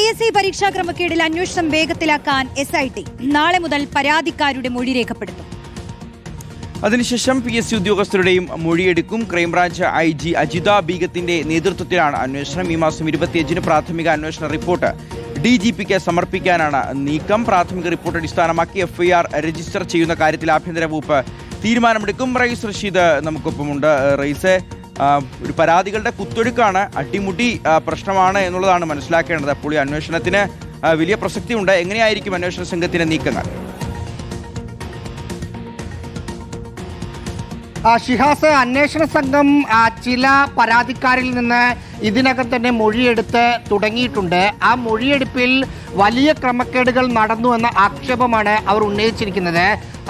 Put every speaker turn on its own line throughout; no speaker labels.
PSC പരീക്ഷാ ക്രമക്കേടിൽ അന്വേഷണം വേഗത്തിലാക്കാൻ SIT നാളെ മുതൽ പരാതിക്കാരുടെ മൊഴി രേഖപ്പെടുത്തും.
അതിനുശേഷം PSC ഉദ്യോഗസ്ഥരുടെയും മൊഴിയെടുക്കും. ക്രൈംബ്രാഞ്ച് IG അജിത ബീഗത്തിന്റെ നേതൃത്വത്തിലാണ് അന്വേഷണം. ഈ മാസം 25-ന് പ്രാഥമിക അന്വേഷണ റിപ്പോർട്ട് DGPക്ക് സമർപ്പിക്കാനാണ് നീക്കം. പ്രാഥമിക റിപ്പോർട്ട് അടിസ്ഥാനമാക്കി FIR രജിസ്റ്റർ ചെയ്യുന്ന കാര്യത്തിൽ ആഭ്യന്തര വകുപ്പ് തീരുമാനമെടുക്കും. റയീസ് റഷീദ് നമുക്കൊപ്പമുണ്ട്. റയീസ്, ഒരു പരാതികളുടെ കുത്തൊഴുക്കാണ്, അട്ടിമുട്ടി പ്രശ്നമാണ് എന്നുള്ളതാണ് മനസ്സിലാക്കേണ്ടത്. അപ്പോൾ ഈ അന്വേഷണത്തിന് വലിയ പ്രസക്തിയുണ്ട്. എങ്ങനെയായിരിക്കും അന്വേഷണ സംഘത്തിന്റെ നീക്കങ്ങൾ?
ഷിഹാസ്, അന്വേഷണ സംഘം ചില പരാതിക്കാരിൽ നിന്ന് ഇതിനകം തന്നെ മൊഴിയെടുത്ത് തുടങ്ങിയിട്ടുണ്ട്. ആ മൊഴിയെടുപ്പിൽ വലിയ ക്രമക്കേടുകൾ നടന്നു എന്ന ആക്ഷേപമാണ് അവർ ഉന്നയിച്ചിരിക്കുന്നത്.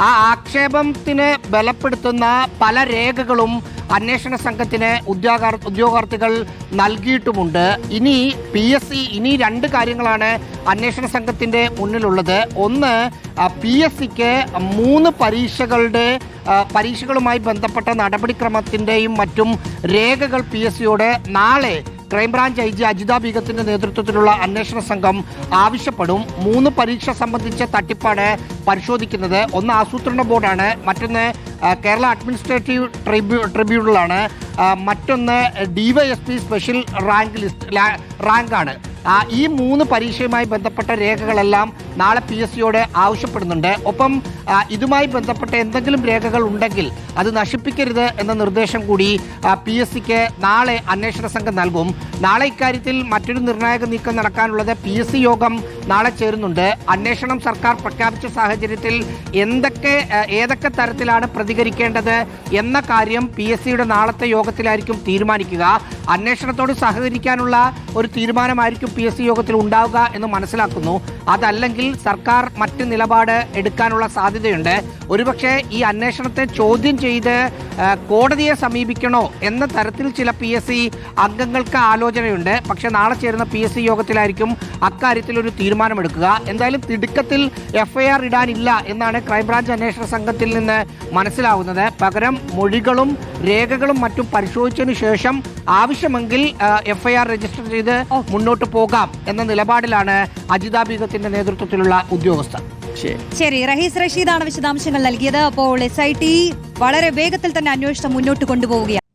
ആ ആക്ഷേപത്തിന് ബലപ്പെടുത്തുന്ന പല രേഖകളും അന്വേഷണ സംഘത്തിന് ഉദ്യോഗാർത്ഥികൾ നൽകിയിട്ടുമുണ്ട്. ഇനി PSC ഇനി രണ്ട് കാര്യങ്ങളാണ് അന്വേഷണ സംഘത്തിൻ്റെ മുന്നിലുള്ളത്. ഒന്ന്, PSCക്ക് 3 പരീക്ഷകളുമായി ബന്ധപ്പെട്ട നടപടിക്രമത്തിൻ്റെയും മറ്റും രേഖകൾ PSCയോട് നാളെ ക്രൈംബ്രാഞ്ച് IG അജിത ബീഗത്തിന്റെ നേതൃത്വത്തിലുള്ള അന്വേഷണ സംഘം ആവശ്യപ്പെടും. 3 പരീക്ഷ സംബന്ധിച്ച തട്ടിപ്പാണ് പരിശോധിക്കുന്നത്. ഒന്ന് ആസൂത്രണ ബോർഡാണ്, മറ്റൊന്ന് കേരള അഡ്മിനിസ്ട്രേറ്റീവ് ട്രിബ്യൂണലാണ്, മറ്റൊന്ന് DYSP സ്പെഷ്യൽ റാങ്കാണ്. ഈ 3 പരീക്ഷയുമായി ബന്ധപ്പെട്ട രേഖകളെല്ലാം നാളെ PSCയോട് ആവശ്യപ്പെടുന്നുണ്ട്. ഒപ്പം ഇതുമായി ബന്ധപ്പെട്ട എന്തെങ്കിലും രേഖകൾ ഉണ്ടെങ്കിൽ അത് നശിപ്പിക്കരുത് എന്ന നിർദ്ദേശം കൂടി PSCക്ക് നാളെ അന്വേഷണ സംഘം നൽകും. നാളെ ഇക്കാര്യത്തിൽ മറ്റൊരു നിർണായക നീക്കം നടക്കാനുള്ളത് PSC യോഗം നാളെ ചേരുന്നുണ്ട്. അന്വേഷണം സർക്കാർ പ്രഖ്യാപിച്ച സാഹചര്യത്തിൽ ഏതൊക്കെ തരത്തിലാണ് പ്രതികരിക്കേണ്ടത് എന്ന കാര്യം PSCയുടെ നാളത്തെ യോഗത്തിലായിരിക്കും തീരുമാനിക്കുക. അന്വേഷണത്തോട് സഹകരിക്കാനുള്ള ഒരു തീരുമാനമായിരിക്കും PSC യോഗത്തിൽ ഉണ്ടാവുക എന്ന് മനസ്സിലാക്കുന്നു. അതല്ലെങ്കിൽ സർക്കാർ മറ്റ് നിലപാട് എടുക്കാനുള്ള സാധ്യതയുണ്ട്. ഒരുപക്ഷെ ഈ അന്വേഷണത്തെ ചോദ്യം ചെയ്ത് കോടതിയെ സമീപിക്കണോ എന്ന തരത്തിൽ ചില PSC അംഗങ്ങൾക്ക് ആലോചനയുണ്ട്. പക്ഷെ നാളെ ചേരുന്ന PSC യോഗത്തിലായിരിക്കും അക്കാര്യത്തിൽ ഒരു തീരുമാനമെടുക്കുക. എന്തായാലും തിടുക്കത്തിൽ FIR ഇടാനില്ല എന്നാണ് ക്രൈംബ്രാഞ്ച് അന്വേഷണ സംഘത്തിൽ നിന്ന് മനസ്സിലാവുന്നത്. പകരം മൊഴികളും രേഖകളും മറ്റും പരിശോധിച്ചതിനു ശേഷം ആവശ്യമെങ്കിൽ FIR രജിസ്റ്റർ ചെയ്ത് മുന്നോട്ട് പോകാം എന്ന നിലപാടിലാണ് അജിത ബീഗത്തിന്റെ നേതൃത്വത്തിലുള്ള ഉദ്യോഗസ്ഥർ.
ശരി, റയീസ് റഷീദാണ് വിശദാംശങ്ങൾ നൽകിയത്. അപ്പോൾ SIT വളരെ വേഗത്തിൽ തന്നെ അന്വേഷണം മുന്നോട്ട് കൊണ്ടുപോവുകയാണ്.